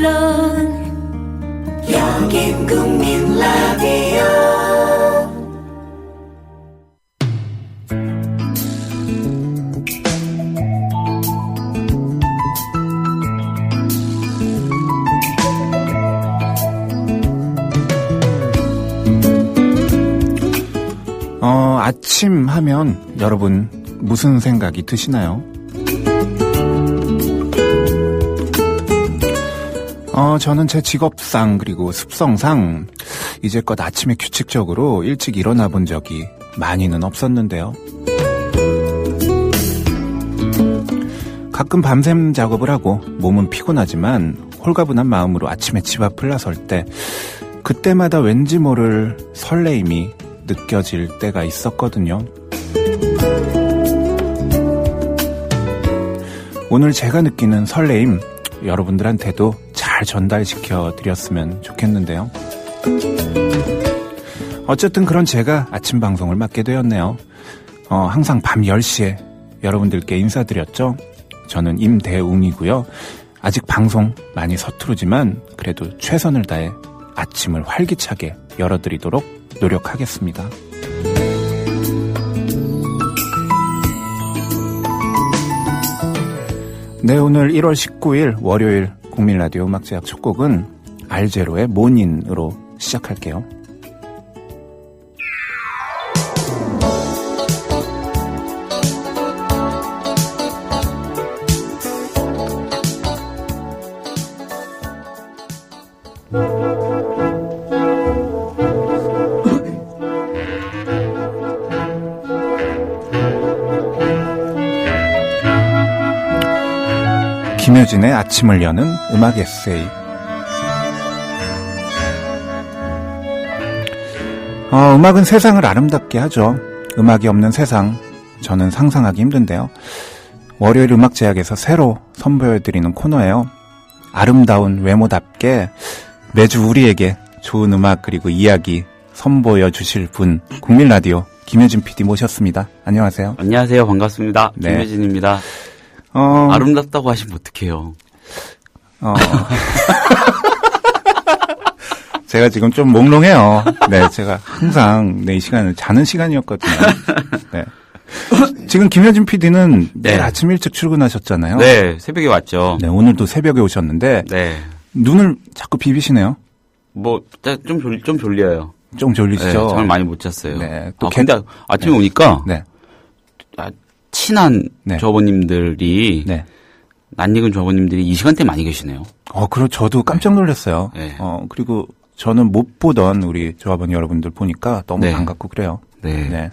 물론 여긴 국민 라디오. 아침 하면 여러분 무슨 생각이 드시나요? 저는 제 직업상 그리고 습성상 이제껏 아침에 규칙적으로 일찍 일어나 본 적이 많이는 없었는데요. 가끔 밤샘 작업을 하고 몸은 피곤하지만 홀가분한 마음으로 아침에 집 앞을 나설 때 그때마다 왠지 모를 설레임이 느껴질 때가 있었거든요. 오늘 제가 느끼는 설레임 여러분들한테도 잘 전달시켜 드렸으면 좋겠는데요. 어쨌든 그런 제가 아침 방송을 맡게 되었네요. 항상 밤 10시에 여러분들께 인사드렸죠. 저는 임대웅이고요. 아직 방송 많이 서투르지만 그래도 최선을 다해 아침을 활기차게 열어드리도록 노력하겠습니다. 네, 오늘 1월 19일 월요일 국민라디오 음악제약 첫 곡은 알제로의 모닌으로 시작할게요. 김효진의 아침을 여는 음악 에세이. 음악은 세상을 아름답게 하죠. 음악이 없는 세상, 저는 상상하기 힘든데요. 월요일 음악제약에서 새로 선보여드리는 코너예요. 아름다운 외모답게 매주 우리에게 좋은 음악 그리고 이야기 선보여 주실 분, 국민라디오 김효진 PD 모셨습니다. 안녕하세요. 안녕하세요. 반갑습니다. 네. 김효진입니다. 아름답다고 하시면 어떡해요. 제가 지금 좀 몽롱해요. 네, 제가 항상 이 시간은 자는 시간이었거든요. 네. 지금 김효진 PD는 내일 아침 일찍 출근하셨잖아요. 네, 새벽에 왔죠. 네, 오늘도 새벽에 오셨는데 네. 눈을 자꾸 비비시네요. 좀 졸려요. 좀 졸리시죠? 네, 잠을 많이 못 잤어요. 네. 근데 아침에 오니까 네. 친한 조합원님들이 낯익은 조합원님들이 이 시간대에 많이 계시네요. 그리고 저도 깜짝 놀랐어요. 네. 그리고 저는 못 보던 우리 조합원 여러분들 보니까 너무 반갑고 그래요. 네. 네.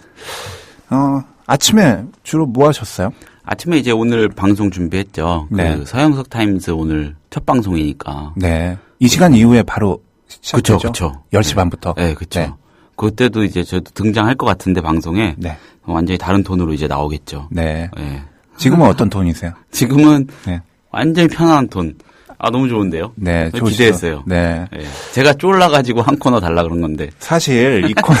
아침에 주로 뭐 하셨어요? 아침에 이제 오늘 방송 준비했죠. 그 서영석 타임즈 오늘 첫 방송이니까. 네. 이 시간 이후에 바로 시작했죠? 그쵸. 10시 반부터. 네, 그쵸. 네. 그때도 이제 저도 등장할 것 같은데 방송에. 네. 완전히 다른 톤으로 이제 나오겠죠. 네. 네. 지금은 어떤 톤이세요? 지금은 완전히 편안한 톤. 너무 좋은데요? 네, 기대했어요. 네. 제가 쫄라가지고 한 코너 달라 그런 건데. 사실 이 코너,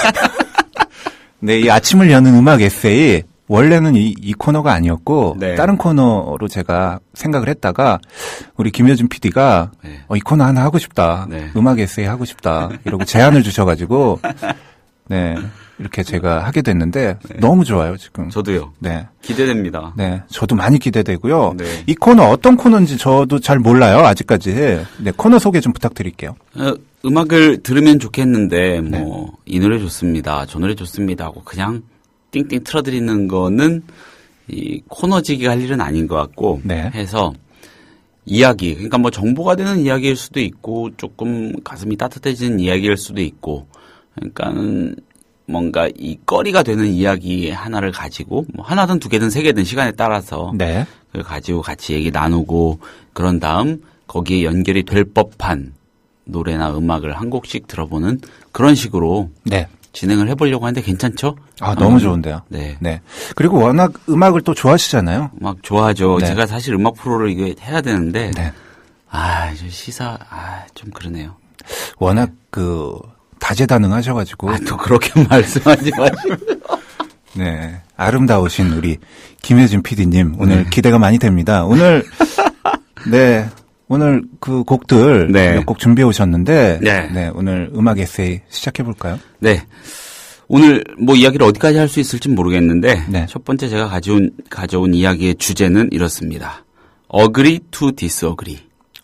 네, 이 아침을 여는 음악 에세이 원래는 이 코너가 아니었고 다른 코너로 제가 생각을 했다가 우리 김효진 PD가 이 코너 하나 하고 싶다. 음악 에세이 하고 싶다. 이러고 제안을 주셔가지고 네. 이렇게 제가 하게 됐는데 너무 좋아요, 지금. 저도요. 네. 기대됩니다. 네. 저도 많이 기대되고요. 네. 이 코너 어떤 코너인지 저도 잘 몰라요, 아직까지. 네, 코너 소개 좀 부탁드릴게요. 음악을 들으면 좋겠는데 이 노래 좋습니다. 저 노래 좋습니다 하고 그냥 띵띵 틀어드리는 거는 이 코너지기 할 일은 아닌 것 같고 해서 이야기, 그러니까 정보가 되는 이야기일 수도 있고 조금 가슴이 따뜻해지는 이야기일 수도 있고 그러니까는 뭔가 이 거리가 되는 이야기 하나를 가지고 하나든 두 개든 세 개든 시간에 따라서 그걸 가지고 같이 얘기 나누고 그런 다음 거기에 연결이 될 법한 노래나 음악을 한 곡씩 들어보는 그런 식으로 진행을 해보려고 하는데 괜찮죠? 너무 좋은데요. 네. 그리고 워낙 음악을 또 좋아하시잖아요. 음악 좋아하죠. 제가 사실 음악 프로를 이거 해야 되는데 좀 그러네요. 워낙 다재다능하셔가지고. 또 그렇게 말씀하지 마시고. 네. 아름다우신 우리 김효진 PD님, 오늘 기대가 많이 됩니다. 오늘, 오늘 그 곡들 네. 몇 곡 준비해 오셨는데 네. 네, 오늘 음악 에세이 시작해 볼까요? 네. 오늘 뭐 이야기를 어디까지 할 수 있을지 모르겠는데 네. 첫 번째 제가 가져온 이야기의 주제는 이렇습니다. Agree to disagree.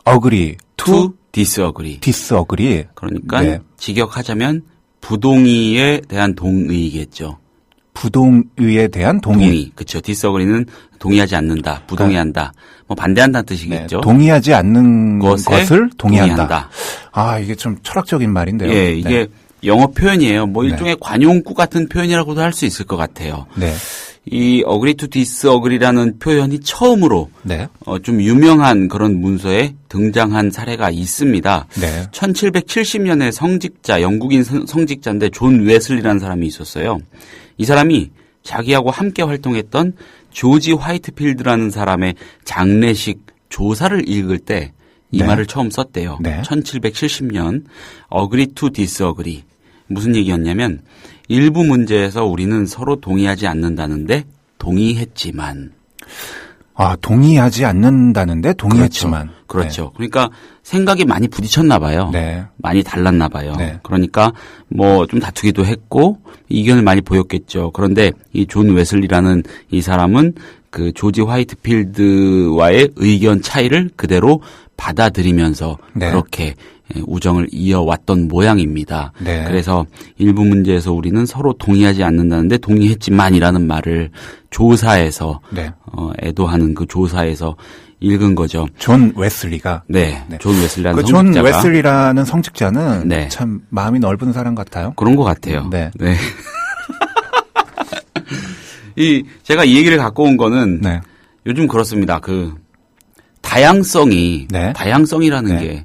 Agree to disagree. disagree. 그러니까 네. 직역하자면 부동의에 대한 동의겠죠. 부동의에 대한 동의. 그렇죠. disagree는 동의하지 않는다, 부동의한다, 뭐 반대한다는 뜻이겠죠. 네, 동의하지 않는 것을 동의한다. 동의한다. 아, 이게 좀 철학적인 말인데요. 예, 이게 네. 영어 표현이에요. 뭐 네. 일종의 관용구 같은 표현이라고도 할 수 있을 것 같아요. 네. 이 agree to disagree라는 표현이 처음으로 네. 좀 유명한 그런 문서에 등장한 사례가 있습니다. 네. 1770년에 성직자, 영국인 성직자인데 존 웨슬리라는 사람이 있었어요. 이 사람이 자기하고 함께 활동했던 조지 화이트필드라는 사람의 장례식 조사를 읽을 때 이 네. 말을 처음 썼대요. 네. 1770년 agree to disagree. 무슨 얘기였냐면 일부 문제에서 우리는 서로 동의하지 않는다는데 동의했지만. 아, 동의하지 않는다는데 동의했지만. 그렇죠. 네. 그러니까 생각이 많이 부딪혔나 봐요. 네. 많이 달랐나 봐요. 네. 그러니까 뭐 좀 다투기도 했고 이견을 많이 보였겠죠. 그런데 이 존 웨슬리라는 이 사람은 그 조지 화이트필드와의 의견 차이를 그대로 받아들이면서 네. 그렇게 우정을 이어왔던 모양입니다. 네. 그래서 일부 문제에서 우리는 서로 동의하지 않는다는데 동의했지만이라는 말을 조사에서 네. 애도하는 그 조사에서 읽은 거죠. 존 웨슬리가. 네, 네. 존 웨슬리라는 그 존 성직자가 웨슬리라는 성직자는 네. 참 마음이 넓은 사람 같아요. 그런 것 같아요. 네. 제가 이 얘기를 갖고 온 거는 네. 요즘 그렇습니다. 그 다양성이 네. 다양성이라는 네. 게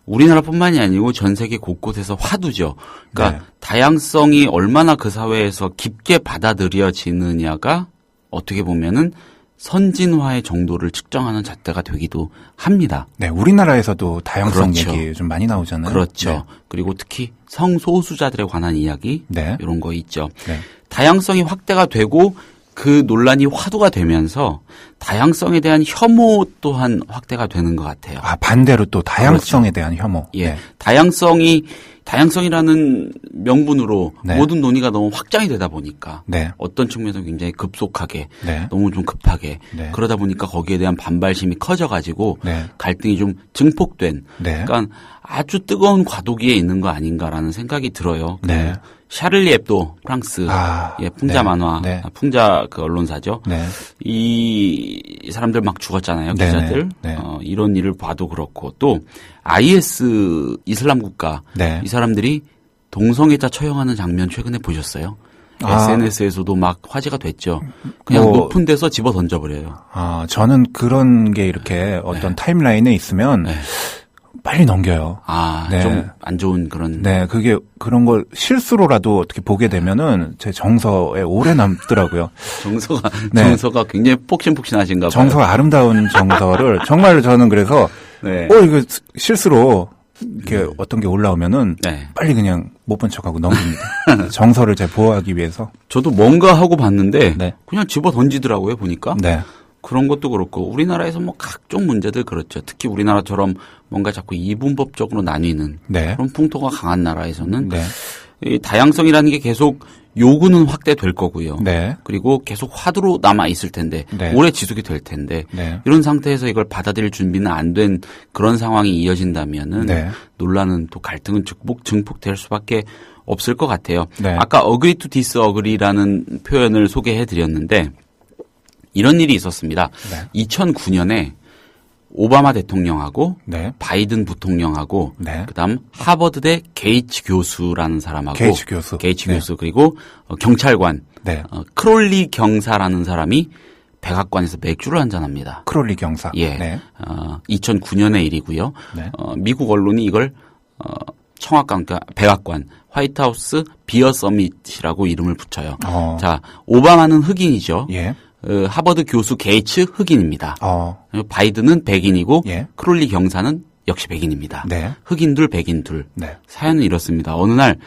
우리나라뿐만이 아니고 전 세계 곳곳에서 화두죠. 그러니까 네. 다양성이 얼마나 그 사회에서 깊게 받아들여지느냐가 어떻게 보면은 선진화의 정도를 측정하는 잣대가 되기도 합니다. 네, 우리나라에서도 다양성 그렇죠. 얘기 좀 많이 나오잖아요. 그렇죠. 네. 그리고 특히 성소수자들에 관한 이야기 네. 이런 거 있죠. 네. 다양성이 확대가 되고 그 논란이 화두가 되면서 다양성에 대한 혐오 또한 확대가 되는 것 같아요. 아, 반대로 또 다양성에 대한 혐오. 예, 네. 다양성이라는 명분으로 네. 모든 논의가 너무 확장이 되다 보니까 네. 어떤 측면에서 굉장히 급속하게 네. 너무 좀 급하게 네. 그러다 보니까 거기에 대한 반발심이 커져가지고 네. 갈등이 좀 증폭된 네. 그러니까 아주 뜨거운 과도기에 있는 거 아닌가라는 생각이 들어요. 네. 샤를리 앱도 프랑스 풍자 네. 만화 네. 풍자 그 언론사죠. 네. 이 사람들 막 죽었잖아요. 네. 기자들. 네. 이런 일을 봐도 그렇고 또 IS 이슬람 국가 네. 이 사람들이 동성애자 처형하는 장면 최근에 보셨어요? 아. SNS에서도 막 화제가 됐죠. 그냥 뭐, 높은 데서 집어 던져버려요. 아, 저는 그런 게 이렇게 어떤 타임라인에 있으면 네. 빨리 넘겨요. 네. 좀 안 좋은 그런. 네, 그런 걸 실수로라도 어떻게 보게 되면은 제 정서에 오래 남더라고요. 정서가 굉장히 폭신폭신하신가 봐요. 정서가 아름다운 정서를 정말 저는 그래서 네. 이거 실수로 이렇게 어떤 게 올라오면은 네. 빨리 그냥 못 본 척하고 넘깁니다. 정서를 제가 보호하기 위해서. 저도 뭔가 하고 봤는데 네. 그냥 집어 던지더라고요 보니까. 네. 그런 것도 그렇고 우리나라에서 뭐 각종 문제들 그렇죠. 특히 우리나라처럼 뭔가 자꾸 이분법적으로 나뉘는 네. 그런 풍토가 강한 나라에서는 네. 이 다양성이라는 게 계속 요구는 확대될 거고요. 네. 그리고 계속 화두로 남아 있을 텐데 네. 오래 지속이 될 텐데 네. 이런 상태에서 이걸 받아들일 준비는 안 된 그런 상황이 이어진다면은 네. 논란은 또 갈등은 증폭될 수밖에 없을 것 같아요. 네. 아까 agree to disagree라는 표현을 소개해 드렸는데 이런 일이 있었습니다. 네. 2009년에 오바마 대통령하고 네. 바이든 부통령하고 네. 그다음 하버드대 게이츠 교수라는 사람하고 게이츠 교수. 네. 네. 그리고 경찰관 네. 크롤리 경사라는 사람이 백악관에서 맥주를 한잔합니다. 크롤리 경사. 예. 네. 2009년의 일이고요. 네. 미국 언론이 이걸 청와관, 그러니까 백악관, 화이트하우스 비어 서밋이라고 이름을 붙여요. 자, 오바마는 흑인이죠. 예. 하버드 교수 게이츠 흑인입니다. 바이든은 백인이고 예. 크롤리 경사는 역시 백인입니다. 네. 흑인 둘, 백인 둘. 네. 사연은 이렇습니다. 어느 날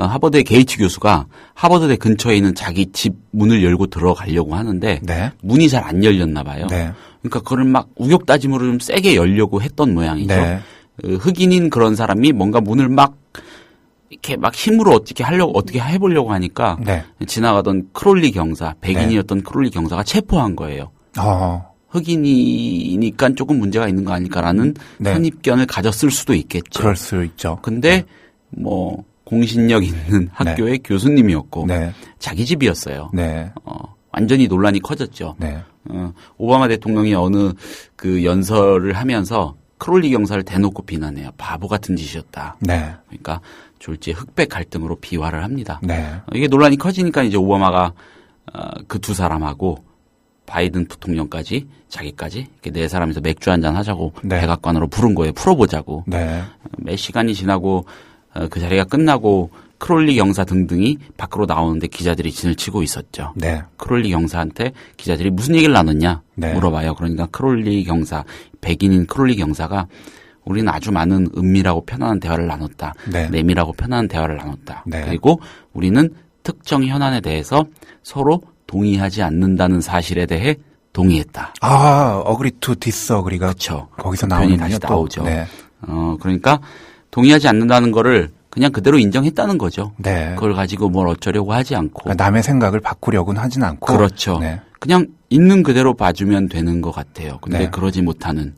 하버드의 게이츠 교수가 하버드대 근처에 있는 자기 집 문을 열고 들어가려고 하는데 네. 문이 잘 안 열렸나 봐요. 네. 그러니까 그걸 막 우격다짐으로 좀 세게 열려고 했던 모양이죠. 네. 흑인인 그런 사람이 뭔가 문을 막 이렇게 막 힘으로 어떻게 해보려고 하니까 네. 지나가던 크롤리 경사, 백인이었던 크롤리 경사가 체포한 거예요. 흑인이니까 조금 문제가 있는 거 아닐까라는 네. 선입견을 가졌을 수도 있겠죠. 그럴 수 있죠. 근데 뭐 공신력 있는 학교의 교수님이었고 네. 자기 집이었어요. 네. 완전히 논란이 커졌죠. 네. 오바마 대통령이 어느 그 연설을 하면서 크롤리 경사를 대놓고 비난해요. 바보 같은 짓이었다. 네. 그러니까 졸지의 흑백 갈등으로 비화를 합니다. 네. 이게 논란이 커지니까 이제 오바마가 그 두 사람하고 바이든 부통령까지 자기까지 이렇게 네 사람이서 맥주 한잔 하자고 네. 백악관으로 부른 거예요. 풀어보자고. 네. 몇 시간이 지나고 그 자리가 끝나고 크롤리 경사 등등이 밖으로 나오는데 기자들이 진을 치고 있었죠. 네. 크롤리 경사한테 기자들이 무슨 얘기를 나눴냐 네. 물어봐요. 그러니까 크롤리 경사, 백인인 크롤리 경사가 우리는 아주 많은 은밀하고 편안한 대화를 나눴다. 네. 내밀하고 편안한 대화를 나눴다. 네. 그리고 우리는 특정 현안에 대해서 서로 동의하지 않는다는 사실에 대해 동의했다. 어그리 투 디스어그리가 그렇죠. 거기서 표현이 나오는군요. 다시 나오죠. 네. 그러니까 동의하지 않는다는 거를 그냥 그대로 인정했다는 거죠. 네. 그걸 가지고 뭘 어쩌려고 하지 않고. 그러니까 남의 생각을 바꾸려고는 하진 않고. 그렇죠. 네. 그냥 있는 그대로 봐주면 되는 것 같아요. 근데 네. 그러지 못하는.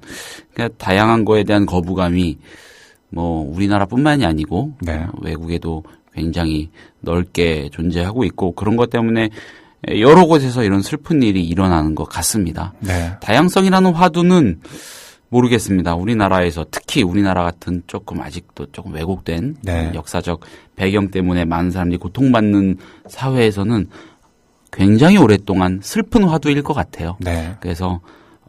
그러니까 다양한 거에 대한 거부감이 뭐 우리나라뿐만이 아니고 네. 외국에도 굉장히 넓게 존재하고 있고 그런 것 때문에 여러 곳에서 이런 슬픈 일이 일어나는 것 같습니다. 네. 다양성이라는 화두는 모르겠습니다. 우리나라에서 특히 우리나라 같은 조금 아직도 조금 왜곡된 네. 역사적 배경 때문에 많은 사람들이 고통받는 사회에서는 굉장히 오랫동안 슬픈 화두일 것 같아요. 네. 그래서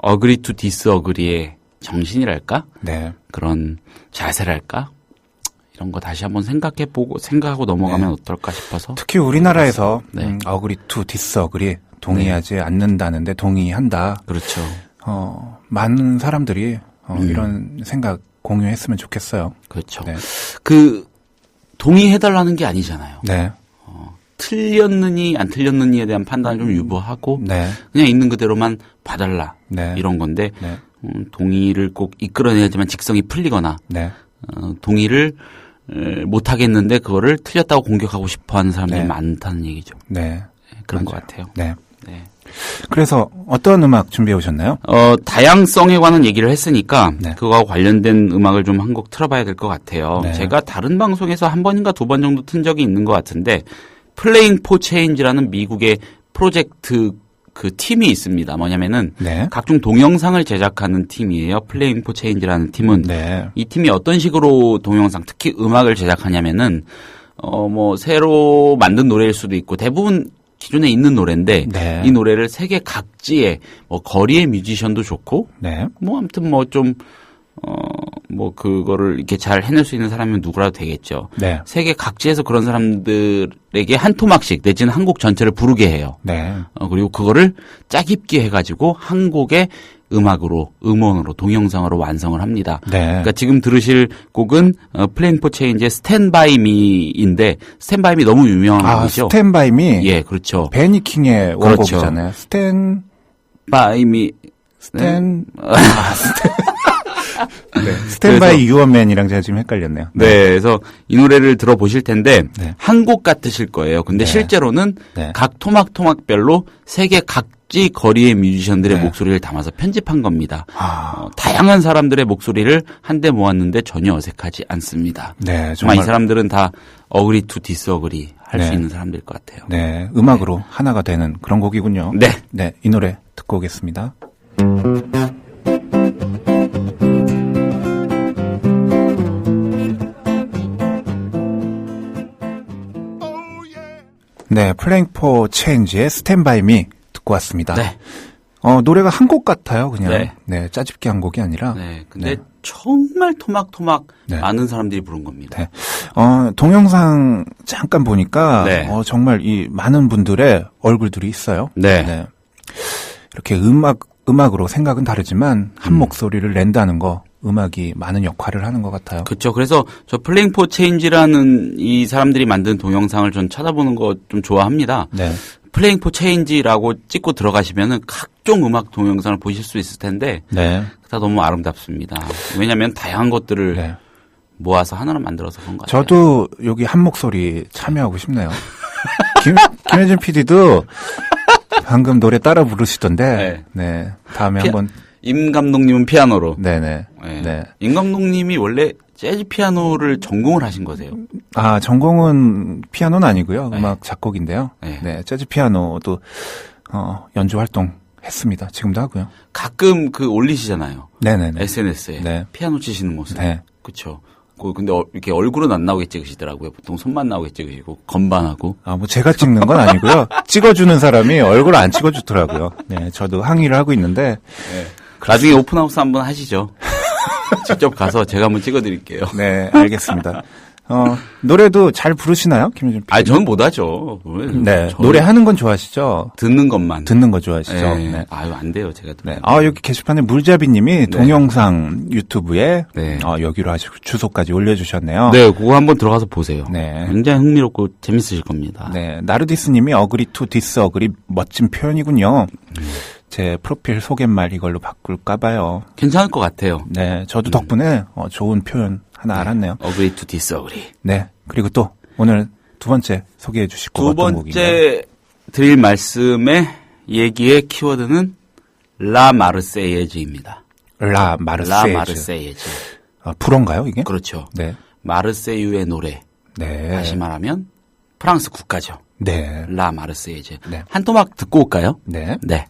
agree to disagree의 정신이랄까? 네. 그런 자세랄까? 이런 거 다시 한번 생각하고 넘어가면 네. 어떨까 싶어서. 특히 우리나라에서 네. agree to disagree 동의하지 않는다는데 동의한다. 그렇죠. 많은 사람들이 이런 생각 공유했으면 좋겠어요. 그렇죠. 네. 그 동의해달라는 게 아니잖아요. 네. 틀렸느니 안 틀렸느니에 대한 판단을 좀 유보하고 네. 그냥 있는 그대로만 봐달라 네. 이런 건데 네. 동의를 꼭 이끌어내야지만 직성이 풀리거나 네. 동의를 못 하겠는데 그거를 틀렸다고 공격하고 싶어하는 사람들이 네. 많다는 얘기죠. 네. 그런 맞아요. 것 같아요. 네. 네. 그래서 어떤 음악 준비해 오셨나요? 다양성에 관한 얘기를 했으니까 네. 그거와 관련된 음악을 좀 한 곡 틀어봐야 될 것 같아요. 네. 제가 다른 방송에서 한 번인가 두 번 정도 튼 적이 있는 것 같은데 Playing for Change라는 미국의 프로젝트 그 팀이 있습니다. 뭐냐면은 네. 각종 동영상을 제작하는 팀이에요. Playing for Change라는 팀은 네. 이 팀이 어떤 식으로 동영상, 특히 음악을 제작하냐면은 뭐 새로 만든 노래일 수도 있고 대부분 기존에 있는 노래인데 네. 이 노래를 세계 각지의 뭐 거리의 뮤지션도 좋고 네. 뭐 아무튼 뭐 좀 뭐 그거를 이렇게 잘 해낼 수 있는 사람이면 누구라도 되겠죠. 네. 세계 각지에서 그런 사람들에게 한 토막씩 내지는 한 곡 전체를 부르게 해요. 네. 그리고 그거를 짜깁기 해가지고 한 곡의 음악으로, 음원으로, 동영상으로 완성을 합니다. 네. 그러니까 지금 들으실 곡은 Playing for Change의 Stand By Me인데 Stand By Me 너무 유명한 곡이죠. 스탠 바이 미. 예, 그렇죠. 베니 킹의 그렇죠. 원곡이잖아요. 스탠 By Me. 네. 스탠 바이 유어맨이랑 제가 지금 헷갈렸네요. 네, 그래서 이 노래를 들어보실 텐데 네. 한 곡 같으실 거예요. 근데 네. 실제로는 네. 각 토막토막별로 세계 각지 거리의 뮤지션들의 네. 목소리를 담아서 편집한 겁니다. 다양한 사람들의 목소리를 한데 모았는데 전혀 어색하지 않습니다. 네, 정말 이 사람들은 다 agree to disagree 할 수 네. 있는 사람들일 것 같아요. 네, 음악으로 하나가 되는 그런 곡이군요. 네. 네, 이 노래 듣고 오겠습니다. 네, Playing for Change의 Stand By Me 듣고 왔습니다. 네. 노래가 한 곡 같아요, 그냥. 네. 네, 짜집기 한 곡이 아니라. 네. 근데 네. 정말 토막토막 네. 많은 사람들이 부른 겁니다. 네. 동영상 잠깐 보니까 네. 정말 이 많은 분들의 얼굴들이 있어요. 네. 이렇게 음악으로 생각은 다르지만 한 목소리를 낸다는 거 음악이 많은 역할을 하는 것 같아요. 그렇죠. 그래서 저 플레잉 포 체인지라는 이 사람들이 만든 동영상을 전 찾아보는 거 좀 좋아합니다. 네. 플레잉 포 체인지라고 찍고 들어가시면은 각종 음악 동영상을 보실 수 있을 텐데 네. 다 너무 아름답습니다. 왜냐하면 다양한 것들을 네. 모아서 하나로 만들어서 그런 것 같아요. 저도 여기 한 목소리 참여하고 싶네요. 김혜진 PD도 방금 노래 따라 부르시던데, 네. 다음에 한번. 임 감독님은 피아노로. 네네. 네. 네. 임 감독님이 원래 재즈 피아노를 전공을 하신 거세요? 아, 전공은 피아노는 아니고요. 네. 음악 작곡인데요. 네. 네. 재즈 피아노도, 연주 활동 했습니다. 지금도 하고요. 가끔 올리시잖아요. 네네네. SNS에. 네. 피아노 치시는 모습. 네. 그쵸. 근데 이렇게 얼굴은 안 나오게 찍으시더라고요. 보통 손만 나오게 찍으시고, 건반하고. 아, 뭐 제가 찍는 건 아니고요. 찍어주는 사람이 얼굴 안 찍어주더라고요. 네. 저도 항의를 하고 있는데. 네. 나중에 오픈하우스 한번 하시죠. 직접 가서 제가 한번 찍어드릴게요. 네, 알겠습니다. 노래도 잘 부르시나요, 김효준 PD? 저는 못하죠. 네, 노래하는 건 좋아하시죠? 듣는 것만. 듣는 거 좋아하시죠? 네. 네. 안 돼요, 제가. 네. 여기 게시판에 물잡이님이 동영상 유튜브에 여기로 하시고 주소까지 올려주셨네요. 네, 그거 한번 들어가서 보세요. 네. 굉장히 흥미롭고 재밌으실 겁니다. 네, 나르디스님이 어그리 투 디스 어그리 멋진 표현이군요. 제 프로필 소개말 이걸로 바꿀까봐요. 괜찮을 것 같아요. 네, 저도 덕분에 좋은 표현 하나 알았네요. 어그리 투 디스어그리. 네, 그리고 또 오늘 두 번째 소개해 주실 곡 어떤 곡인가요? 두 번째 드릴 말씀의 얘기의 키워드는 라 마르세예즈입니다. 라 마르세예즈. 불어인가요, 이게? 그렇죠. 네. 마르세유의 노래. 네. 다시 말하면 프랑스 국가죠. 네. 라 마르세예즈. 네. 한 토막 듣고 올까요? 네. 네.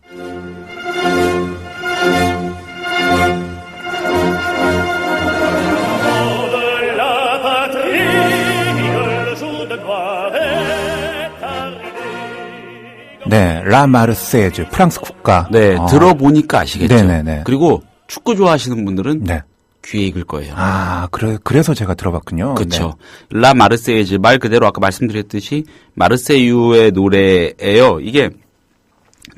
네, 라 마르세예즈, 프랑스 국가. 네, 들어보니까 아시겠죠. 네네네. 그리고 축구 좋아하시는 분들은 네. 귀에 익을 거예요. 그래서 제가 들어봤군요. 그렇죠. 네. 라 마르세예즈 말 그대로 아까 말씀드렸듯이 마르세유의 노래예요. 이게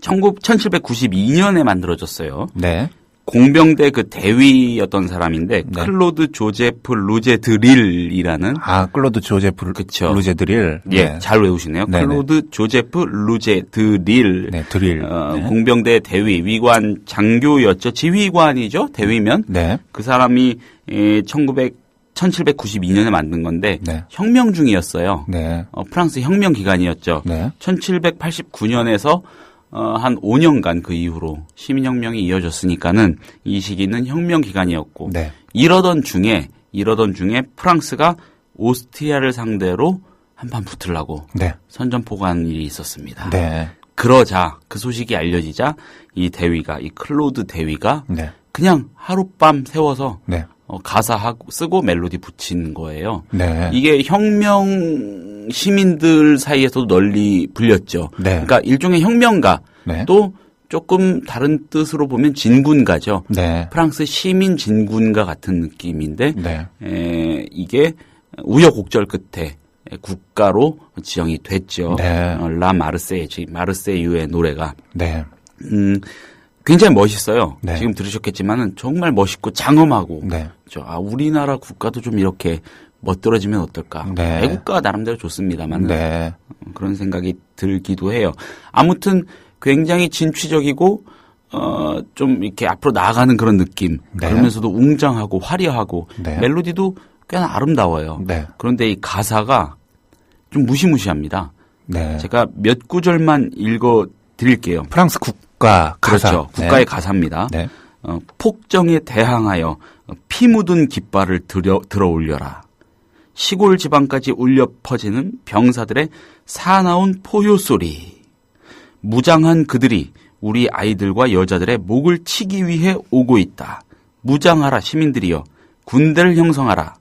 1792년에 만들어졌어요. 네. 공병대 그 대위였던 사람인데 네. 클로드 조제프 루제 드릴이라는 클로드 조제프 그쵸. 루제 드릴. 예, 네. 잘 외우시네요. 네네. 클로드 조제프 루제 드릴. 네, 드릴. 네. 공병대 대위 위관 장교였죠. 지휘관이죠. 대위면. 네. 그 사람이 1792년에 만든 건데 네. 혁명 중이었어요. 네. 프랑스 혁명 기간이었죠. 네. 1789년에서 한 5년간 그 이후로 시민혁명이 이어졌으니까는 이 시기는 혁명 기간이었고 네. 이러던 중에 프랑스가 오스트리아를 상대로 한판 붙으려고 네. 선전포고한 일이 있었습니다. 네. 그러자 그 소식이 알려지자 이 클로드 대위가 네. 그냥 하룻밤 세워서 네. 가사하고 쓰고 멜로디 붙인 거예요. 네. 이게 혁명 시민들 사이에서도 널리 불렸죠. 네. 그러니까 일종의 혁명가 네. 또 조금 다른 뜻으로 보면 진군가죠. 네. 프랑스 시민 진군가 같은 느낌인데 네. 이게 우여곡절 끝에 국가로 지정이 됐죠. 네. 라 마르세유의 마르세유의 노래가. 네. 굉장히 멋있어요. 네. 지금 들으셨겠지만은 정말 멋있고 장엄하고. 네. 우리나라 국가도 좀 이렇게 멋들어지면 어떨까. 네. 애국가가 나름대로 좋습니다만 네. 그런 생각이 들기도 해요. 아무튼 굉장히 진취적이고 좀 이렇게 앞으로 나아가는 그런 느낌. 네. 그러면서도 웅장하고 화려하고 네. 멜로디도 꽤나 아름다워요. 네. 그런데 이 가사가 좀 무시무시합니다. 네. 제가 몇 구절만 읽어 드릴게요. 프랑스 국가 가사. 그렇죠. 국가의 네. 가사입니다. 네. 폭정에 대항하여 피 묻은 깃발을 들어 올려라. 시골 지방까지 울려 퍼지는 병사들의 사나운 포효 소리. 무장한 그들이 우리 아이들과 여자들의 목을 치기 위해 오고 있다. 무장하라 시민들이여. 군대를 형성하라.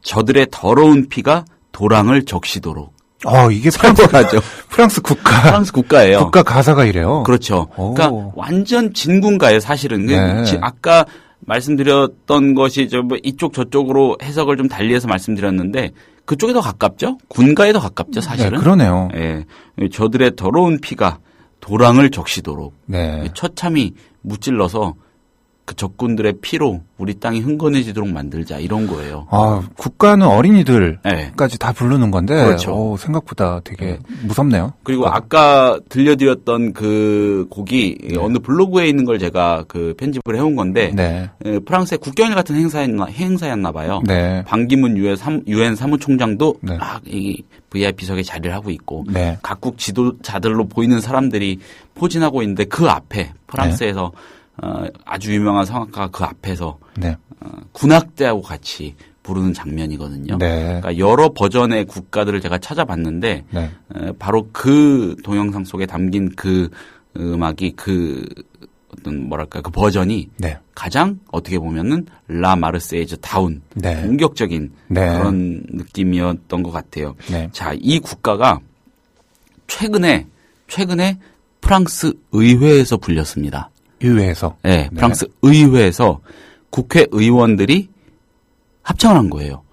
저들의 더러운 피가 도랑을 적시도록. 이게 프랑스 국가. 프랑스 국가예요. 국가 가사가 이래요. 그렇죠. 그러니까 완전 진군가예요, 사실은. 네. 아까 말씀드렸던 것이 이쪽 저쪽으로 해석을 좀 달리해서 말씀드렸는데 그쪽에 더 가깝죠? 군가에 더 가깝죠, 사실은. 네, 그러네요. 예. 저들의 더러운 피가 도랑을 적시도록. 네. 처참히 무찔러서 그 적군들의 피로 우리 땅이 흥건해지도록 만들자 이런 거예요. 국가는 어린이들까지 다 부르는 건데 그렇죠. 생각보다 되게 무섭네요. 그리고 아까 들려드렸던 그 곡이 어느 블로그에 있는 걸 제가 그 편집을 해온 건데 프랑스의 국경일 같은 행사였나 봐요. 반기문 유엔 사무총장도 이 VIP석에 자리를 하고 있고 각국 지도자들로 보이는 사람들이 포진하고 있는데 그 앞에 프랑스에서 아주 유명한 성악가가 그 앞에서 군악대하고 같이 부르는 장면이거든요. 그러니까 여러 버전의 국가들을 제가 찾아봤는데 바로 그 동영상 속에 담긴 그 음악이 그 어떤 뭐랄까 그 버전이 가장 어떻게 보면은 라 마르세이즈 다운 공격적인 그런 느낌이었던 것 같아요. 자, 이 국가가 최근에 프랑스 의회에서 불렸습니다. 의회에서? 네, 프랑스 의회에서 국회의원들이 합창을 한 거예요.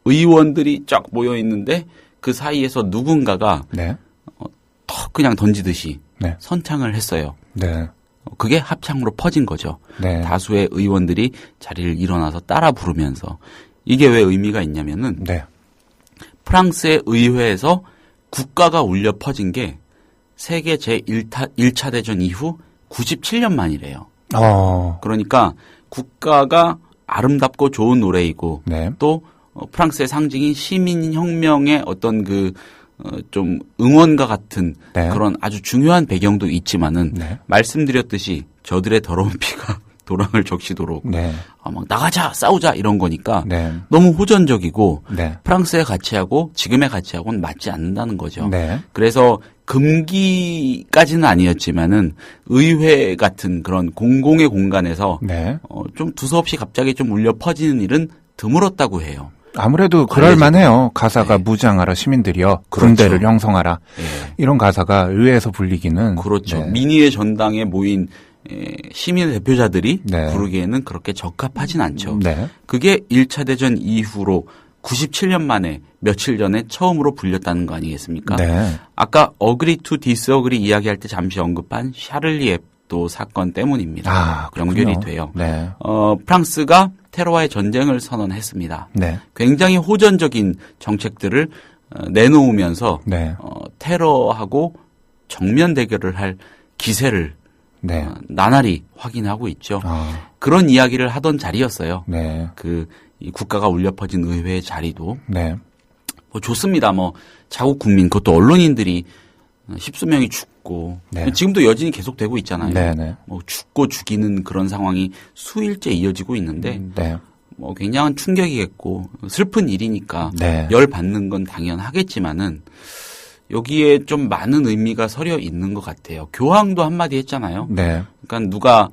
의원들이 쫙 모여 있는데 그 사이에서 누군가가 턱 그냥 던지듯이 선창을 했어요. 그게 합창으로 퍼진 거죠. 다수의 의원들이 자리를 일어나서 따라 부르면서 이게 왜 의미가 있냐면은 프랑스의 의회에서 국가가 울려 퍼진 게 세계 제1차 대전 이후 97년 만이래요. 그러니까 국가가 아름답고 좋은 노래이고 또 프랑스의 상징인 시민혁명의 어떤 좀 응원과 같은 그런 아주 중요한 배경도 있지만은 말씀드렸듯이 저들의 더러운 피가 도랑을 적시도록 막 나가자 싸우자 이런 거니까 너무 호전적이고 프랑스의 가치하고 지금의 가치하고는 맞지 않는다는 거죠. 그래서 금기까지는 아니었지만은 의회 같은 그런 공공의 공간에서 좀 두서없이 갑자기 좀 울려 퍼지는 일은 드물었다고 해요. 아무래도 그럴만해요. 가사가 무장하라 시민들이여 군대를 형성하라 이런 가사가 의회에서 불리기는 그렇죠. 민의의 전당에 모인 시민 대표자들이 부르기에는 그렇게 적합하진 않죠. 그게 1차 대전 이후로 97년 만에 며칠 전에 처음으로 불렸다는 거 아니겠습니까? 아까 어그리 투 디스어그리 이야기할 때 잠시 언급한 샤를리 앱도 사건 때문입니다. 연결이 돼요. 프랑스가 테러와의 전쟁을 선언했습니다. 굉장히 호전적인 정책들을 내놓으면서 테러하고 정면 대결을 할 기세를 나날이 확인하고 있죠. 그런 이야기를 하던 자리였어요. 이 국가가 울려 퍼진 의회의 자리도 뭐 좋습니다. 뭐 자국 국민 그것도 언론인들이 십수명이 죽고 지금도 여전히 계속되고 있잖아요. 뭐 죽고 죽이는 그런 상황이 수일째 이어지고 있는데 뭐 굉장한 충격이겠고 슬픈 일이니까 열 받는 건 당연하겠지만은 여기에 좀 많은 의미가 서려 있는 것 같아요. 교황도 한마디 했잖아요. 그러니까 누가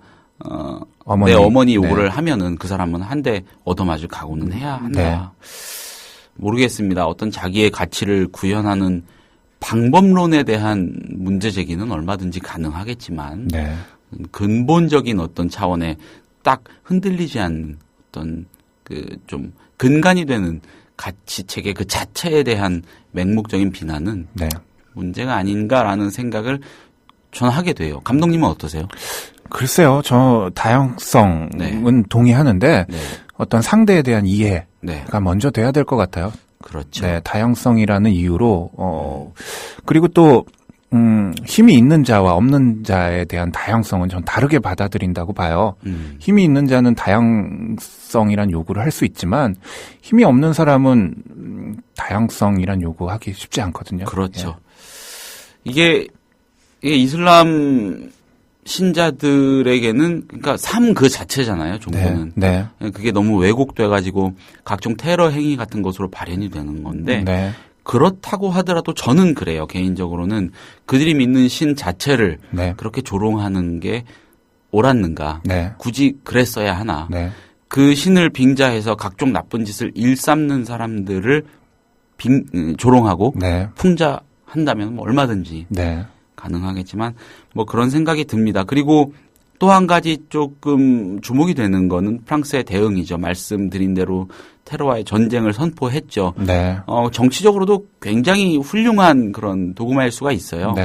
내 어머니 요구를 하면은 그 사람은 한 대 얻어맞을 각오는 해야 한다. 모르겠습니다. 어떤 자기의 가치를 구현하는 방법론에 대한 문제 제기는 얼마든지 가능하겠지만 근본적인 어떤 차원에 딱 흔들리지 않는 어떤 좀 근간이 되는 가치 체계 그 자체에 대한 맹목적인 비난은 문제가 아닌가라는 생각을 저는 하게 돼요. 감독님은 어떠세요? 글쎄요. 저 다양성은 동의하는데 어떤 상대에 대한 이해가 먼저 돼야 될 것 같아요. 그렇죠. 다양성이라는 이유로 그리고 또 힘이 있는 자와 없는 자에 대한 다양성은 전 다르게 받아들인다고 봐요. 힘이 있는 자는 다양성이란 요구를 할 수 있지만 힘이 없는 사람은 다양성이란 요구하기 쉽지 않거든요. 그렇죠. 이게 이슬람 신자들에게는 그러니까 삶 그 자체잖아요. 종교는. 그게 너무 왜곡돼가지고 각종 테러 행위 같은 것으로 발현이 되는 건데 그렇다고 하더라도 저는 그래요. 개인적으로는 그들이 믿는 신 자체를 그렇게 조롱하는 게 옳았는가. 굳이 그랬어야 하나. 그 신을 빙자해서 각종 나쁜 짓을 일삼는 사람들을 조롱하고 풍자한다면 뭐 얼마든지 가능하겠지만 뭐 그런 생각이 듭니다. 그리고 또 한 가지 조금 주목이 되는 거는 프랑스의 대응이죠. 말씀드린 대로 테러와의 전쟁을 선포했죠. 정치적으로도 굉장히 훌륭한 그런 도구마일 수가 있어요.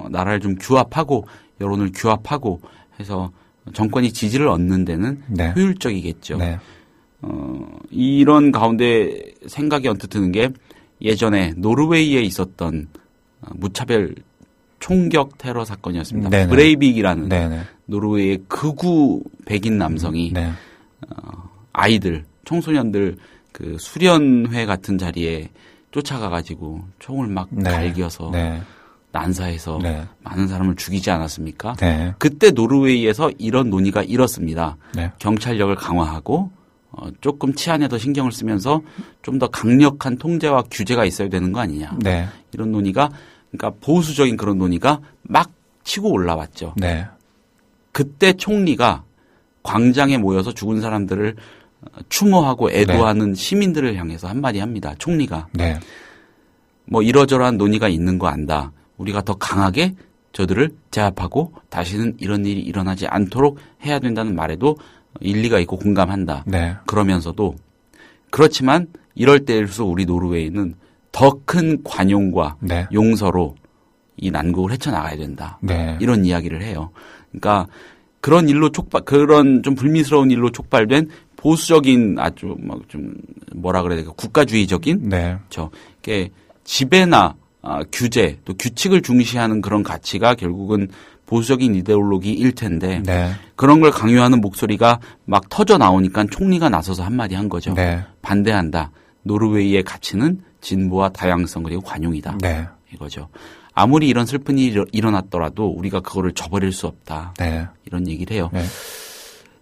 나라를 좀 규합하고 여론을 규합하고 해서 정권이 지지를 얻는 데는 네. 효율적이겠죠. 네. 이런 가운데 생각이 언뜻 드는 게 예전에 노르웨이에 있었던 무차별 총격 테러 사건이었습니다. 네네. 브레이빅이라는 네네. 노르웨이의 극우 백인 남성이 네. 아이들, 청소년들 그 수련회 같은 자리에 쫓아가가지고 총을 막 네. 갈겨서 네. 난사해서 네. 많은 사람을 죽이지 않았습니까? 네. 그때 노르웨이에서 이런 논의가 일었습니다. 네. 경찰력을 강화하고 조금 치안에 더 신경을 쓰면서 좀 더 강력한 통제와 규제가 있어야 되는 거 아니냐. 네. 이런 논의가 그러니까 보수적인 그런 논의가 막 치고 올라왔죠. 네. 그때 총리가 광장에 모여서 죽은 사람들을 추모하고 애도하는 시민들을 향해서 한마디 합니다. 총리가. 네. 뭐 이러저러한 논의가 있는 거 안다. 우리가 더 강하게 저들을 제압하고 다시는 이런 일이 일어나지 않도록 해야 된다는 말에도 일리가 있고 공감한다. 네. 그러면서도 그렇지만 이럴 때일수록 우리 노르웨이는 더 큰 관용과 네. 용서로 이 난국을 헤쳐나가야 된다. 네. 이런 이야기를 해요. 그러니까 그런 일로 그런 좀 불미스러운 일로 촉발된 보수적인 아주 막 좀 뭐라 그래야 될까 국가주의적인 네. 이게 지배나 규제 또 규칙을 중시하는 그런 가치가 결국은 보수적인 이데올로기일 텐데 네. 그런 걸 강요하는 목소리가 막 터져 나오니까 총리가 나서서 한마디 한 거죠. 네. 반대한다. 노르웨이의 가치는 진보와 다양성 그리고 관용이다. 네. 이거죠. 아무리 이런 슬픈 일이 일어났더라도 우리가 그거를 저버릴 수 없다. 네. 이런 얘기를 해요. 네.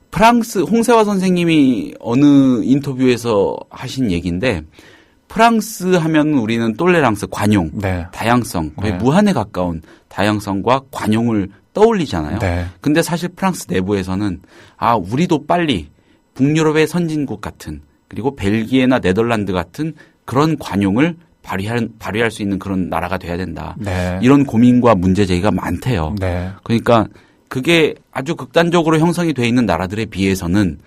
프랑스 홍세화 선생님이 어느 인터뷰에서 하신 얘기인데 프랑스 하면 우리는 똘레랑스 관용, 네. 다양성 거의 네. 무한에 가까운 다양성과 관용을 떠올리잖아요. 네. 근데 사실 프랑스 내부에서는 우리도 빨리 북유럽의 선진국 같은 그리고 벨기에나 네덜란드 같은 그런 관용을 발휘할 수 있는 그런 나라가 돼야 된다. 네. 이런 고민과 문제 제기가 많대요. 네. 그러니까 그게 아주 극단적으로 형성이 돼 있는 나라들에 비해서는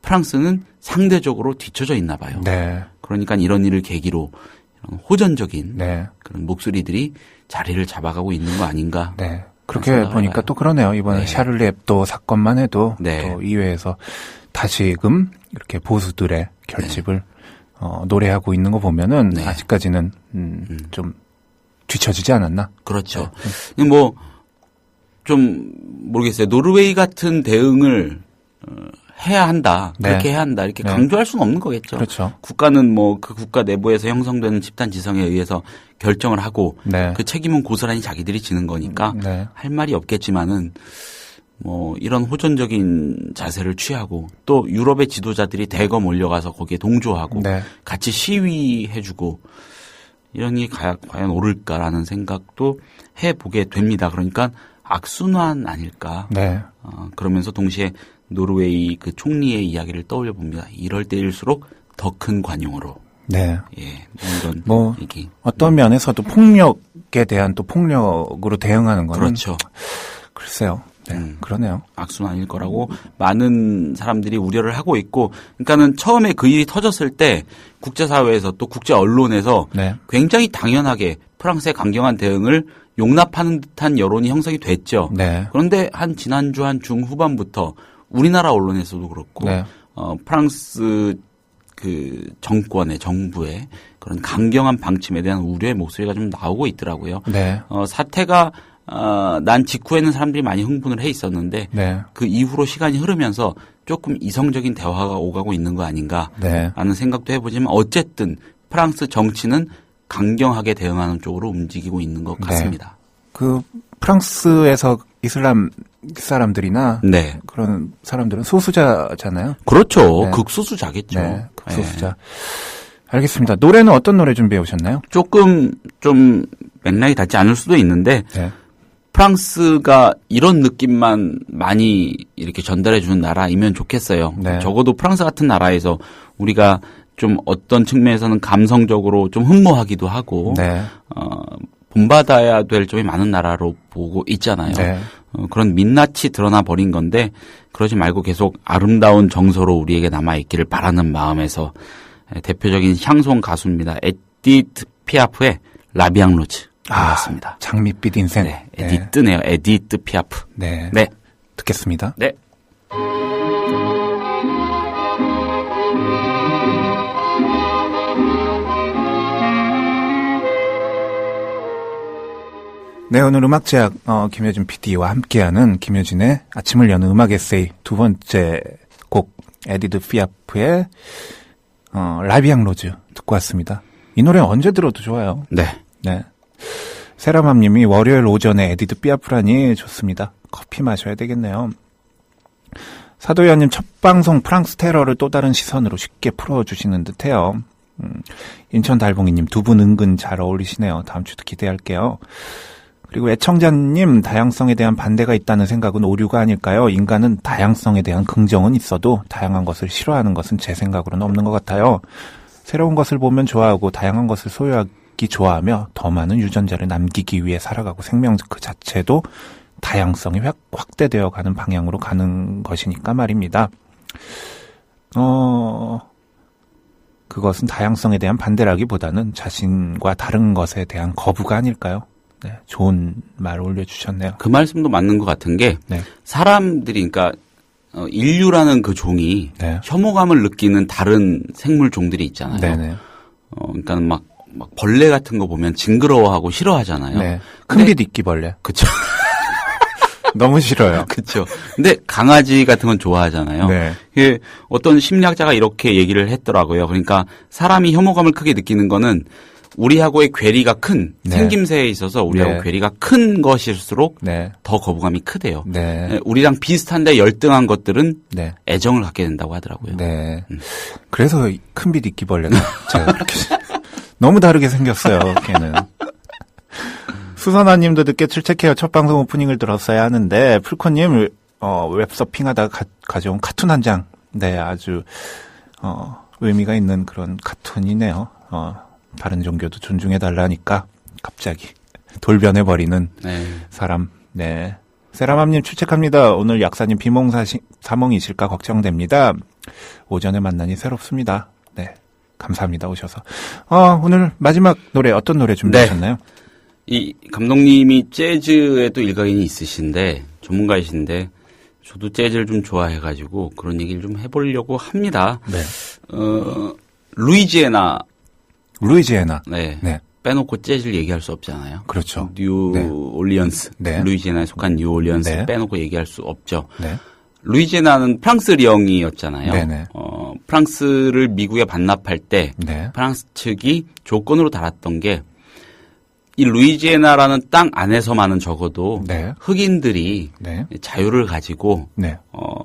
프랑스는 상대적으로 뒤처져 있나 봐요. 네. 그러니까 이런 일을 계기로 이런 호전적인 네. 그런 목소리들이 자리를 잡아가고 있는 거 아닌가. 네. 그렇게 보니까 또 그러네요. 이번에 네. 샤를리 앱도 사건만 해도 네. 또 이회에서 다시금 이렇게 보수들의 결집을 노래하고 있는 거 보면은 네. 아직까지는 좀 뒤처지지 않았나? 그렇죠. 뭐 좀 모르겠어요. 노르웨이 같은 대응을 해야 한다. 네. 그렇게 해야 한다. 이렇게 네. 강조할 수는 없는 거겠죠. 그렇죠. 국가는 뭐 그 국가 내부에서 형성되는 집단 지성에 의해서 결정을 하고 네. 그 책임은 고스란히 자기들이 지는 거니까 네. 할 말이 없겠지만은 뭐 이런 호전적인 자세를 취하고 또 유럽의 지도자들이 대거 몰려가서 거기에 동조하고 네. 같이 시위해주고 이런 게 과연 옳을까라는 생각도 해보게 됩니다. 그러니까 악순환 아닐까. 네. 그러면서 동시에 노르웨이 그 총리의 이야기를 떠올려 봅니다. 이럴 때일수록 더 큰 관용으로. 네. 예, 이런 뭐 얘기. 어떤 면에서도 폭력에 대한 또 폭력으로 대응하는 거는 그렇죠. 글쎄요. 네. 그러네요. 악순환일 거라고 많은 사람들이 우려를 하고 있고, 그러니까는 처음에 그 일이 터졌을 때 국제사회에서 또 국제 언론에서 네. 굉장히 당연하게 프랑스의 강경한 대응을 용납하는 듯한 여론이 형성이 됐죠. 네. 그런데 지난주 한 중후반부터 우리나라 언론에서도 그렇고, 네. 프랑스 그 정부의 그런 강경한 방침에 대한 우려의 목소리가 좀 나오고 있더라고요. 네. 사태가 난 직후에는 사람들이 많이 흥분을 해 있었는데 네. 그 이후로 시간이 흐르면서 조금 이성적인 대화가 오가고 있는 거 아닌가 네. 라는 생각도 해보지만 어쨌든 프랑스 정치는 강경하게 대응하는 쪽으로 움직이고 있는 것 같습니다. 그 프랑스에서 이슬람 사람들이나 네. 그런 사람들은 소수자잖아요. 그렇죠. 네. 극소수자겠죠. 네. 극소수자. 알겠습니다. 노래는 어떤 노래 준비해 오셨나요? 조금 좀 맥락이 닿지 않을 수도 있는데 네. 프랑스가 이런 느낌만 많이 이렇게 전달해 주는 나라이면 좋겠어요. 네. 적어도 프랑스 같은 나라에서 우리가 좀 어떤 측면에서는 감성적으로 좀 흠모하기도 하고 네. 본받아야 될 점이 많은 나라로 보고 있잖아요. 네. 그런 민낯이 드러나 버린 건데 그러지 말고 계속 아름다운 정서로 우리에게 남아있기를 바라는 마음에서 대표적인 샹송 가수입니다. 에디트 피아프의 라비앙 로즈 나왔습니다. 장밋빛 인생. 네, 에디트네요. 에디트 피아프. 네. 네. 듣겠습니다. 네. 네, 오늘 음악제약 김효진 PD와 함께하는 김효진의 아침을 여는 음악 에세이 두 번째 곡 에디드 피아프의 라비앙 로즈 듣고 왔습니다. 이 노래 언제 들어도 좋아요. 네. 네. 세라맘님이 월요일 오전에 에디드 피아프라니 좋습니다. 커피 마셔야 되겠네요. 사도연님 첫 방송 프랑스 테러를 또 다른 시선으로 쉽게 풀어주시는 듯해요. 인천 달봉이님 두 분 은근 잘 어울리시네요. 다음 주도 기대할게요. 그리고 애청자님 다양성에 대한 반대가 있다는 생각은 오류가 아닐까요? 인간은 다양성에 대한 긍정은 있어도 다양한 것을 싫어하는 것은 제 생각으로는 없는 것 같아요. 새로운 것을 보면 좋아하고 다양한 것을 소유하기 좋아하며 더 많은 유전자를 남기기 위해 살아가고 생명 그 자체도 다양성이 확대되어 가는 방향으로 가는 것이니까 말입니다. 그것은 다양성에 대한 반대라기보다는 자신과 다른 것에 대한 거부가 아닐까요? 네, 좋은 말 올려주셨네요. 그 말씀도 맞는 것 같은 게 네. 사람들이 그러니까 인류라는 그 종이 네. 혐오감을 느끼는 다른 생물 종들이 있잖아요. 네네. 그러니까 막 벌레 같은 거 보면 징그러워하고 싫어하잖아요. 네. 큰빛 이끼벌레. 그렇죠. 너무 싫어요. 그렇죠. 근데 강아지 같은 건 좋아하잖아요. 네. 예, 어떤 심리학자가 이렇게 얘기를 했더라고요. 그러니까 사람이 혐오감을 크게 느끼는 거는 우리하고의 괴리가 큰 네. 생김새에 있어서 우리하고 네. 괴리가 큰 것일수록 네. 더 거부감이 크대요. 네. 우리랑 비슷한데 열등한 것들은 네. 애정을 갖게 된다고 하더라고요. 네. 그래서 큰빛 이끼벌레가 제가 그렇게 너무 다르게 생겼어요. 걔는. 수선아님도 늦게 출첵해요. 첫 방송 오프닝을 들었어야 하는데 풀코님 웹서핑하다가 가져온 카툰 한 장. 네, 아주 의미가 있는 그런 카툰이네요. 다른 종교도 존중해달라니까 갑자기 돌변해버리는 네. 사람. 네. 세라맘님 출첵합니다. 오늘 약사님 비몽사몽이실까 걱정됩니다. 오전에 만나니 새롭습니다. 네. 감사합니다. 오셔서. 오늘 마지막 노래 어떤 노래 준비하셨나요? 네. 이 감독님이 재즈에도 일가견이 있으신데 전문가이신데 저도 재즈를 좀 좋아해가지고 그런 얘기를 좀 해보려고 합니다. 네. 루이지애나. 네. 네. 빼놓고 재즈를 얘기할 수 없잖아요. 그렇죠. 뉴올리언스. 네. 루이지애나에 속한 뉴올리언스 네. 빼놓고 얘기할 수 없죠. 네. 루이지애나는 프랑스 리엉이었잖아요. 네네. 프랑스를 미국에 반납할 때 네. 프랑스 측이 조건으로 달았던 게 이 루이지애나라는 땅 안에서만은 적어도 네. 흑인들이 네. 자유를 가지고 네.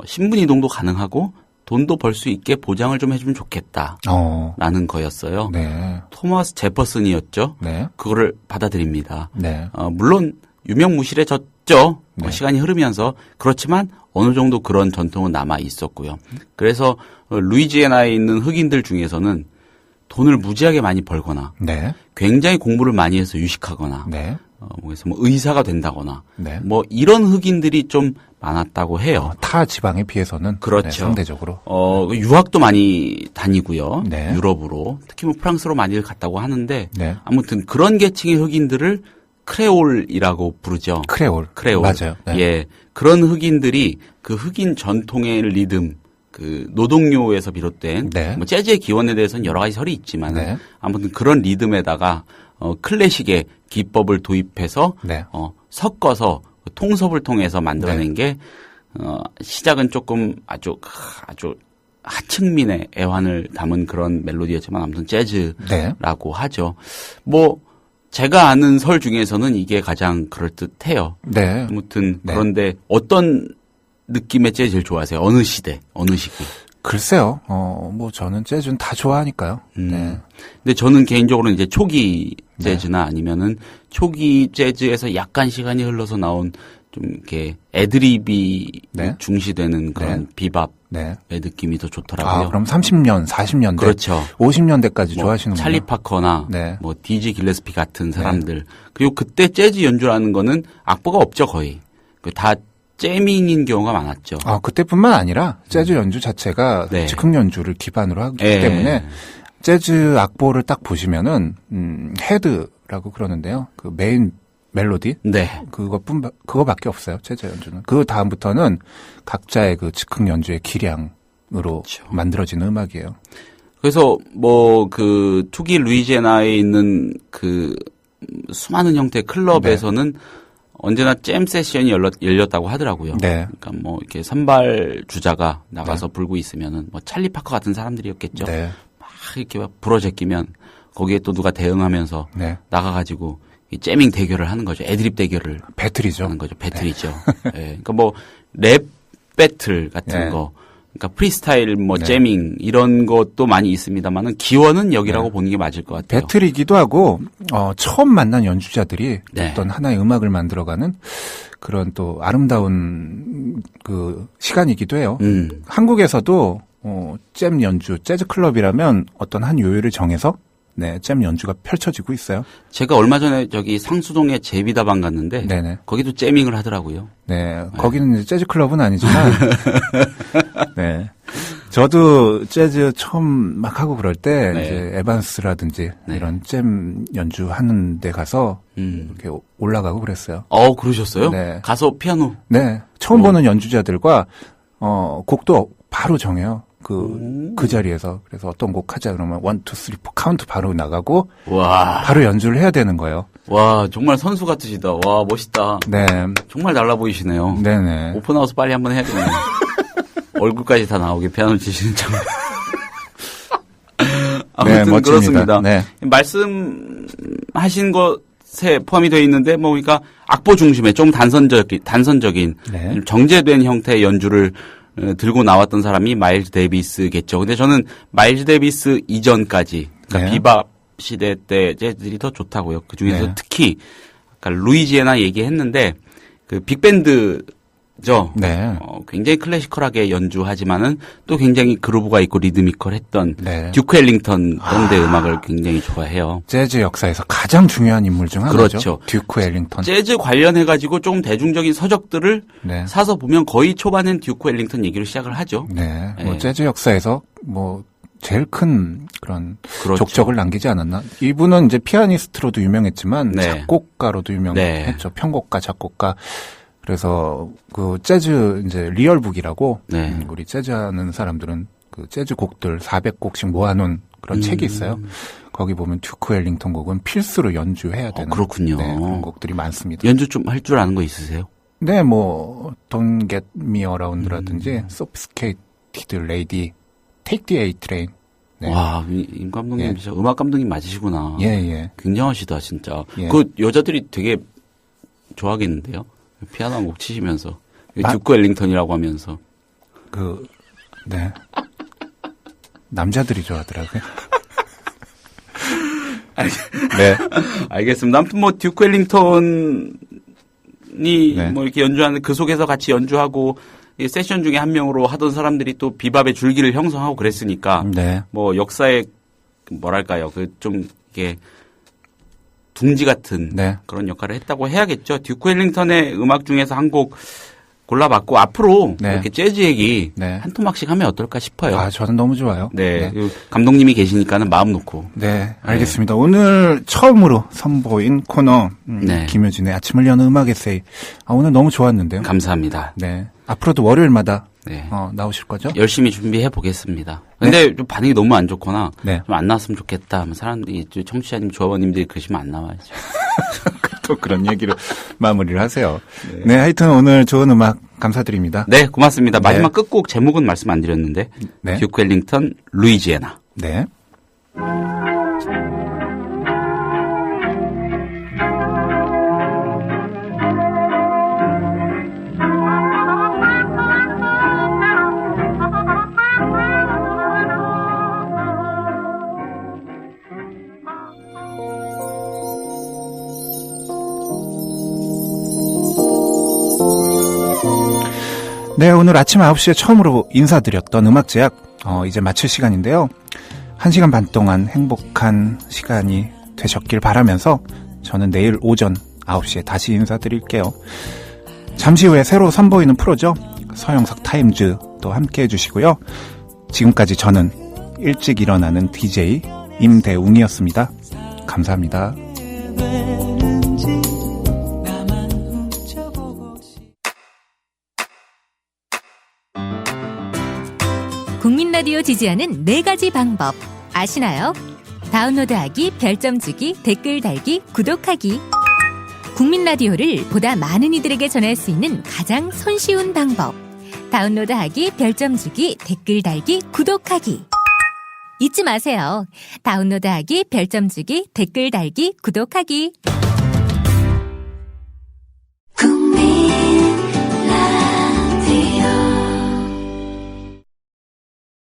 신분 이동도 가능하고 돈도 벌 수 있게 보장을 좀 해주면 좋겠다라는 거였어요. 네. 토마스 제퍼슨이었죠. 네. 그거를 받아들입니다. 네. 물론 유명무실해졌죠. 네. 시간이 흐르면서. 그렇지만 어느 정도 그런 전통은 남아 있었고요. 그래서 루이지애나에 있는 흑인들 중에서는 돈을 무지하게 많이 벌거나 네. 굉장히 공부를 많이 해서 유식하거나 네. 그래서 뭐 의사가 된다거나 네. 뭐 이런 흑인들이 좀 많았다고 해요. 타 지방에 비해서는 그렇죠. 네, 상대적으로 유학도 많이 다니고요. 네. 유럽으로 특히 뭐 프랑스로 많이들 갔다고 하는데 네. 아무튼 그런 계층의 흑인들을 크레올이라고 부르죠. 크레올. 맞아요. 네. 예, 그런 흑인들이 그 흑인 전통의 리듬, 그 노동요에서 비롯된 네. 뭐 재즈의 기원에 대해서는 여러 가지 설이 있지만 네. 아무튼 그런 리듬에다가 클래식의 기법을 도입해서 네. 섞어서 통섭을 통해서 만들어낸 게 시작은 조금 아주 하층민의 애환을 담은 그런 멜로디였지만 아무튼 재즈라고 네. 하죠. 뭐 제가 아는 설 중에서는 이게 가장 그럴듯해요. 네. 아무튼 네. 그런데 어떤 느낌의 재즈 제일 좋아하세요? 어느 시대, 어느 시기? 글쎄요. 뭐 저는 재즈는 다 좋아하니까요. 네. 근데 저는 개인적으로 이제 초기 재즈나 아니면은 초기 재즈에서 약간 시간이 흘러서 나온 좀 이렇게 애드립이 네. 중시되는 그런 네. 비밥의 네. 느낌이 더 좋더라고요. 그럼 30년, 40년대, 그렇죠. 50년대까지 뭐 좋아하시는군요. 찰리 파커나 네. 뭐 디지 길레스피 같은 사람들. 그리고 그때 재즈 연주라는 거는 악보가 없죠, 거의. 다 재밍인 경우가 많았죠. 그때뿐만 아니라 재즈 연주 자체가 네. 즉흥 연주를 기반으로 하기 네. 때문에 재즈 악보를 딱 보시면은 헤드라고 그러는데요. 그 메인 멜로디? 네. 그거밖에 없어요. 재즈 연주는. 그 다음부터는 각자의 그 즉흥 연주의 기량으로 그렇죠. 만들어지는 음악이에요. 그래서 뭐 그 투기 루이지애나에 있는 그 수많은 형태의 클럽에서는 네. 언제나 잼 세션이 열렸다고 하더라고요. 네. 그러니까 뭐 이렇게 선발 주자가 나가서 네. 불고 있으면은 뭐 찰리 파커 같은 사람들이었겠죠. 네. 막 이렇게 막 부러제끼면 거기에 또 누가 대응하면서 네. 나가가지고 이 재밍 대결을 하는 거죠. 애드립 대결을 배틀이죠. 하는 거죠. 배틀이죠. 네. 네. 그러니까 뭐 랩 배틀 같은 네. 거. 그러니까 프리스타일 뭐 네. 재밍 이런 것도 많이 있습니다만은 기원은 여기라고 네. 보는 게 맞을 것 같아요. 배틀이기도 하고 처음 만난 연주자들이 네. 어떤 하나의 음악을 만들어가는 그런 또 아름다운 그 시간이기도 해요. 한국에서도 잼 연주, 재즈 클럽이라면 어떤 한 요일을 정해서 네, 잼 연주가 펼쳐지고 있어요. 제가 얼마 전에 저기 상수동에 제비다방 갔는데 네네. 거기도 잼밍을 하더라고요. 네, 거기는 이제 재즈 클럽은 아니지만 네. 저도 재즈 처음 막 하고 그럴 때 네. 이제 에반스라든지 네. 이런 잼 연주하는 데 가서 이렇게 올라가고 그랬어요. 그러셨어요? 네. 가서 피아노. 네. 처음 보는 연주자들과 곡도 바로 정해요. 그 자리에서. 그래서 어떤 곡 하자 그러면 1, 2, 3, 4 카운트 바로 나가고 와. 바로 연주를 해야 되는 거예요. 와, 정말 선수 같으시다. 와, 멋있다. 네. 정말 달라 보이시네요. 네네. 오픈하우스 빨리 한번 해야겠네요. 얼굴까지 다 나오게 피아노 치시는 장. 아무튼 네, 그렇습니다. 네. 말씀하신 것에 포함이 되어 있는데 뭐 그러니까 악보 중심의 좀 단선적인 네. 정제된 형태의 연주를 들고 나왔던 사람이 마일즈 데이비스겠죠. 근데 저는 마일즈 데이비스 이전까지 그러니까 네. 비밥 시대 때 재즈들이 더 좋다고요. 그 중에서 네. 특히 그러니까 루이지애나 얘기했는데 그 빅밴드죠. 네. 굉장히 클래시컬하게 연주하지만은 또 굉장히 그루브가 있고 리드미컬했던 네. 듀크 앨링턴 밴드 음악을 굉장히 좋아해요. 재즈 역사에서 가장 중요한 인물 중 하나죠. 그렇죠. 듀크 앨링턴. 재즈 관련해가지고 조금 대중적인 서적들을 네. 사서 보면 거의 초반엔 듀크 앨링턴 얘기를 시작을 하죠. 네. 뭐 네. 재즈 역사에서 뭐 제일 큰 그런 그렇죠. 족적을 남기지 않았나? 이분은 이제 피아니스트로도 유명했지만 네. 작곡가로도 유명했죠. 네. 편곡가, 작곡가. 그래서 그 재즈 이제 리얼북이라고 네. 우리 재즈 하는 사람들은 그 재즈 곡들 400곡씩 모아놓은 그런 책이 있어요. 거기 보면 듀크 앨링턴 곡은 필수로 연주해야 되는 그렇군요. 네, 그런 곡들이 많습니다. 연주 좀 할 줄 아는 거 있으세요? 네, 뭐 Don't Get Me Around라든지 Sophisticated Lady, Take the A Train. 네. 와, 임 감독님 예. 진짜 음악 감독님 맞으시구나. 예, 예. 굉장하시다 진짜. 예. 그 여자들이 되게 좋아하겠는데요. 피아노 한 곡 치시면서 듀크 앨링턴이라고 하면서 네. 남자들이 좋아하더라고요. 네. 알겠습니다. 아무튼 뭐 듀크 앨링턴이 네. 뭐 이렇게 연주하는 그 속에서 같이 연주하고 이 세션 중에 한 명으로 하던 사람들이 또 비밥의 줄기를 형성하고 그랬으니까 네. 뭐 역사의 뭐랄까요 그 좀 이게 둥지 같은 네. 그런 역할을 했다고 해야겠죠. 듀크 앨링턴의 음악 중에서 한 곡 골라봤고 앞으로 네. 이렇게 재즈 얘기 네. 한 토막씩 하면 어떨까 싶어요. 아, 저는 너무 좋아요. 네, 감독님이 계시니까는 마음 놓고. 네, 알겠습니다. 오늘 처음으로 선보인 코너 네. 김효진의 아침을 여는 음악 에세이. 오늘 너무 좋았는데요. 감사합니다. 네, 앞으로도 월요일마다 네. 나오실 거죠? 열심히 준비해 보겠습니다. 근데 좀 반응이 너무 안 좋거나 네. 좀 안 나왔으면 좋겠다. 사람들이 청취자님, 조합원님들이 그러시면 안 나와야죠. 또 그런 얘기로 마무리를 하세요. 네, 하여튼 오늘 좋은 음악 감사드립니다. 네, 고맙습니다. 네. 마지막 끝곡 제목은 말씀 안 드렸는데 네. 듀크 앨링턴 루이지애나. 네. 네, 오늘 아침 9시에 처음으로 인사드렸던 음악제약 이제 마칠 시간인데요. 1시간 반 동안 행복한 시간이 되셨길 바라면서 저는 내일 오전 9시에 다시 인사드릴게요. 잠시 후에 새로 선보이는 프로죠. 서영석 타임즈 또 함께해 주시고요. 지금까지 저는 일찍 일어나는 DJ 임대웅이었습니다. 감사합니다. 국민 라디오 지지하는 4가지 방법 아시나요? 다운로드하기, 별점 주기, 댓글 달기, 구독하기. 국민 라디오를 보다 많은 이들에게 전할 수 있는 가장 손쉬운 방법. 다운로드하기, 별점 주기, 댓글 달기, 구독하기. 잊지 마세요. 다운로드하기, 별점 주기, 댓글 달기, 구독하기.